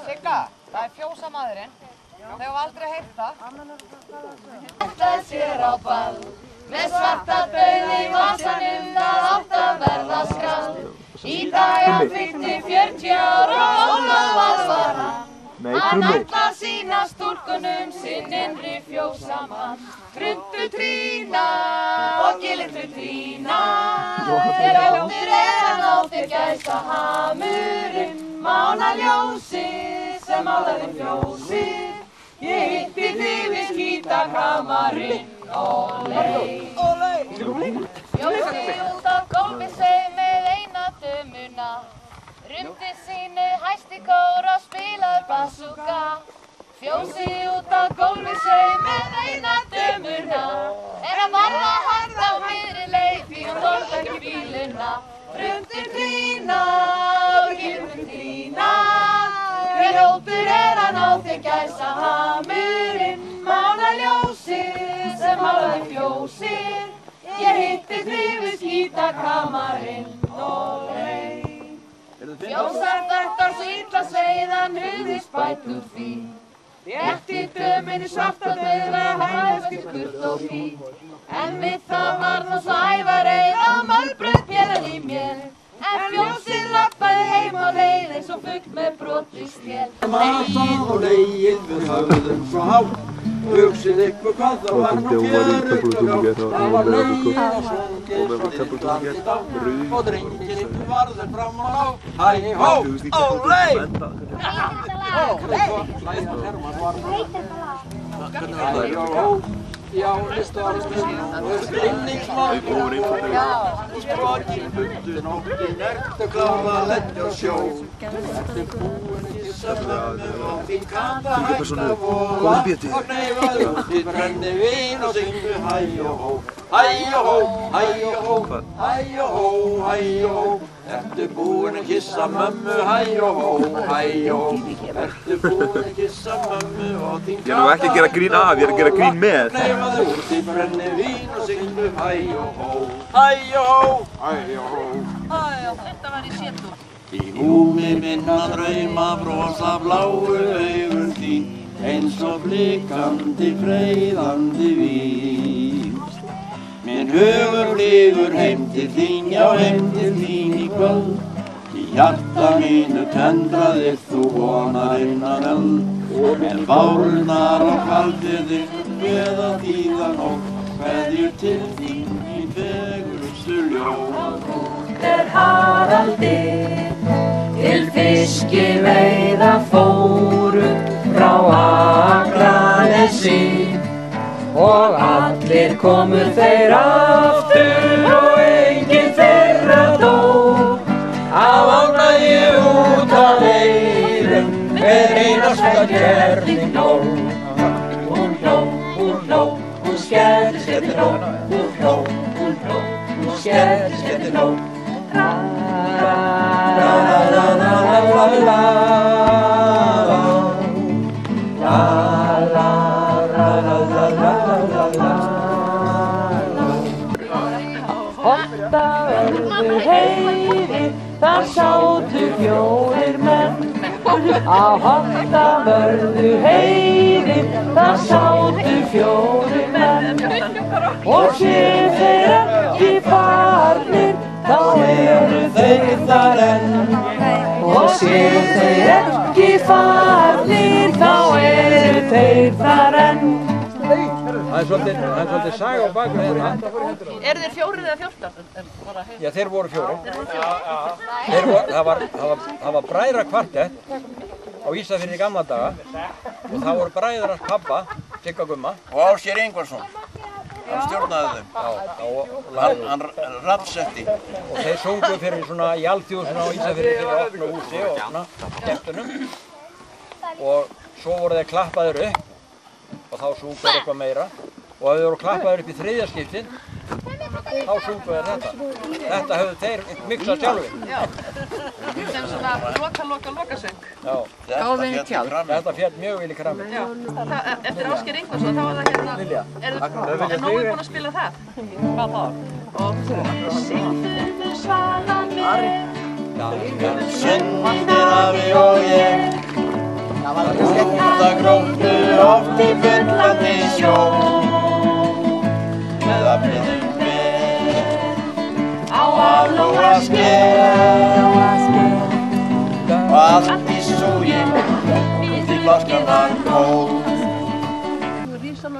Sigga, það fjósamaðurinn. Þau hafa aldrei heyrt það. Þetta sér á ball, með svarta bauð í vasanum, það átt að verða skall. Í dag hann fyllti 40 ára og Ólafur var svara. Hann ætla að sýna stúlkunum sinn innri fjósamann. Kruntu trína og gilitru trína. Þegar óttir hann átti gæsa hamurinn, mána ljósið sem málaði fjósið. Ég hitti þig við skítakamarinn, ólei. Fjósi út af gólfi seig með eina dömuna. Rumdi sínu hæsti kór og spilaði bazooka. Fjósi út af gólfi seig með eina dömuna. En hann varð að hætta á miðri leið því hann þoldi ekki bíluna. Rumdi trína og gildi trína. Hver hópur hann á þig gæsa hamurinn, mána ljósið sem málaði fjósið. Ég hitti þig við skítakamarinn, ólei. Fjósar dættar svo illa sveiðan hugðist bætt úr því. Rétti döminni svarta döða, hægast skurt og fí. En við það var nú svo ævareið á málbrauð péðan í mér. En fjósið lappaði heim á leið eins og fugl með brotið slél. Masan og leið við höfðum svo hátt. Hugsið ykkur hvað það var nú fjörut og gátt. Það var leið og sungið svo litlandið á. Og drengir ykkur varður fram og á. Hæ hó, ólei! Hæ hó. Já, listavarðsminn og stilningsmaður og sprakinn bundu nóttin ertu klára að leggja á sjó. Ertu búin að kissa mömmu og þín kata hægt að vola og neyfaði út í brennivín og syngdu hæ og hó. Hæ og hó, hæ og hó, hæ og hó, hæ og hó. Ertu búin að kissa mömmu, hæ og hó, hæ og hó. Ertu búin að kissa mömmu og þín kata hægt að vola. Ég er nú ekki að gera grín af, ég er að gera grín með. Neyfaði út í brennivín og syngdu hæ og hó. Hæ og hó, hæ og hó. Þetta var í sétu. Í húmi minna drauma brosa bláu augun þín, eins og blikandi freyðandi vín. Minn hugur flýgur heim til þín, já heim til þín í kvöld. Í hjarta mínu tendraðir þú vonar innan eld. En bárnar á kaldiðinn með að þýða nótt, kveðjur til þín í fegurustu ljóð. Haraldi til fiskiveiða fóru frá Akranesi og allir komu þeir aftur og enginn þeirra dó. Af ánægju út af eyrum hver einasta gerning hló. Hún hló, hún skelli skellti hló. Hún hló, hún skelli skellti hló. Hottaverðu heiði, þar sátu 4 menn. Á Hottaverðu heiði, þar sátu 4 menn. Og séu þeir ekki farnir, þá eru þeir þar enn. Og séu þeir ekki farnir, þá eru þeir þar enn. Það er svolítið saga á bakur hérna. Eru þeir 4 eða 14? Já, þeir voru 4. Það var bræðrakvartett á Ísafirði í gamla daga og það voru bræður hans pabba, Sigga Gumma. Og Ásgeir Ingvarsson, hann stjórnaði þeim, hann raddsetti. Og þeir sungu fyrir svona í alþjóðsuna á Ísafirði fyrir opna húsi og opna skemmtunum. Og svo voru þeir klappaður upp og þá sungu þeir eitthvað meira. Og ef þeir voru klappaður upp í 3. skiptið, þá sungu þeir þetta. Þetta höfðu þeir miksað sjálfur. Já, sem svona loka-söng. Já. Gáðinni tjald. Þetta féll mjög vel í kramið. Já, eftir Ásgeir Ingvarsson, þá var það hérna... Lilja. Er Nói búinn að spila það? Hvað það? Og syngdu svalan með, Sundin afi og ég Út að gróttu oft í bullandi sjó Með aflið uppi á aflóa sker Og allt í súgi út í flaskan var kól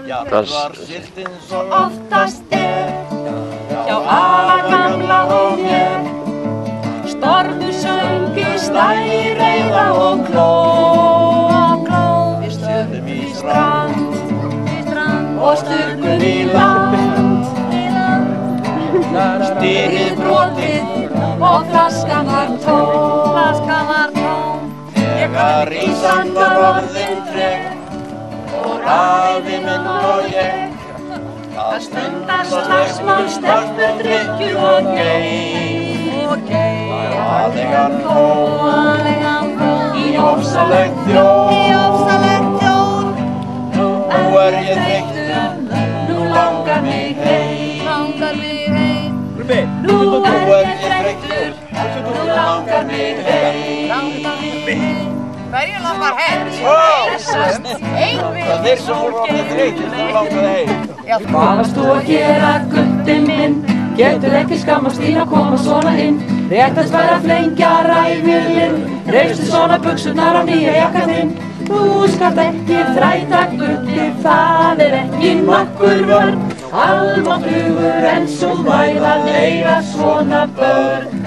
Jarðar var siglt eins og oftast hjá afa gamla og mér Stormur söng í stæði, reiða og kló Við stöðum í strand og sturgum í land Stýrið brotið og flaskan var tóm Þegar ísan var orðin treg og afi minn og ég Það stundar slagsmál, stelpur, drykkju og Aðegan fór í ofsalegt þjóð Nú ég þreyttur, nú langar mig heim Nú ég þreyttur, nú langar mig heim Hverju langar heim? Það þeir sem voru orðið þreyttir, nú langar heim Hvað varst þú að gera, gutti minn? Getur ekki skammast þín að koma svona inn Réttast væri að flengja ræfilinn Reistu svona buxurnar á nýja jakka þinn Þú skalt ekki þræta, gutti, það ekki nokkur vörn Almáttugur en svo væðan eiga svona börn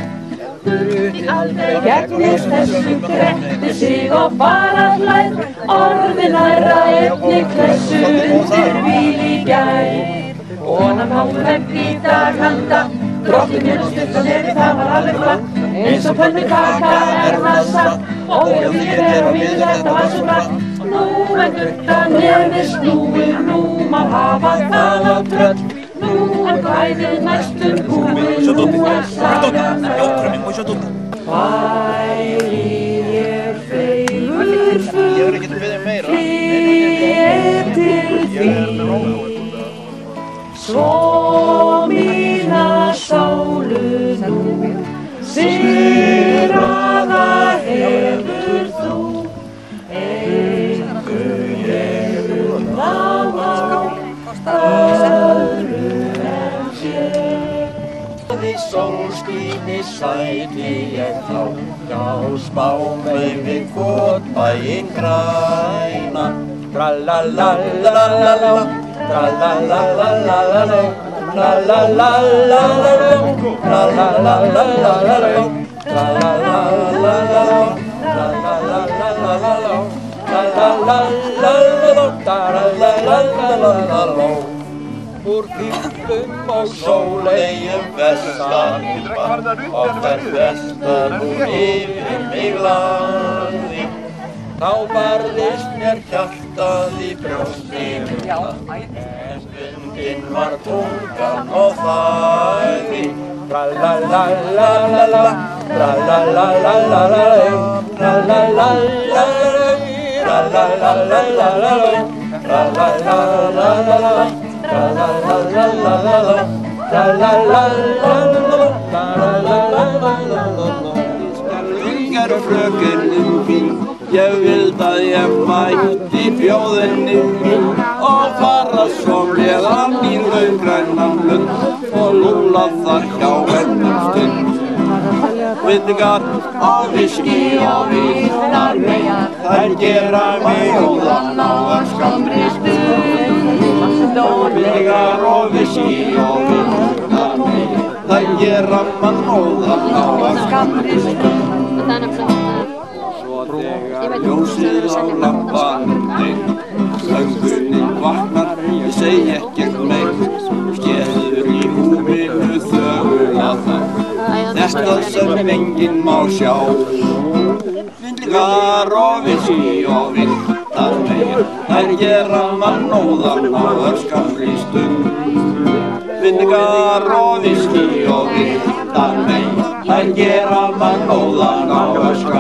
Gutti aldrei gegnist þessu gretti sig og bara hlær Orðin æra einnig klessu undir víl í gær Konan hálfhegg í dag handa Drottinn minn og stuttan nefni það var alveg glatt Eins og pönnukaka það satt Og fyrir og við þetta var svo glatt Nú guttan nefni snúið Nú má hafa það á tröll Nú kvæðið næstum búið Nú sagan öll Væri ég feimur full til því Svo mína sálu nú sigraða hefur þú Engu ég öðru en sér Í sólskíni sæti ég þá Hjá spámey við kotbæinn græna Tralalalalala Tralalalalala Tralalalalala Tralalalalala Tralalalalala Tralalalalala Tralalalalala Úr kýpum og sólegjum vestan Og hver vestan úr yfir mig lagði Þá barðist mér hjartað í brjóstinu En stundin var tungan og þæði Tralalalalala Tralalalalala Tralalalalala Tralalalalala Tralalalalala Tralalalalala Tralalalalala Tralalalalala Yngar fröken mín Ég vild að ég mætti bjóðinni mín Og fara soflegan í laugrænan lund Og lúla þar hjá hennum stund Vindingar og viski og vítnar mig Þær gera mig óðan á örskamri stund Vindingar og viski og vítnar mig Þær gera mann óðan á örskamri stund Þegar ljósið á lampandi Söngunin vaknar, ég segi ekkert meir Skeður í húminu þögul að það Þetta sem enginn má sjá Vindingar og viski og vindar meir Þær gera mann óðan á örskamri stund Vindingar og viski og vindar meir Þær gera mann óðan á örskamri stund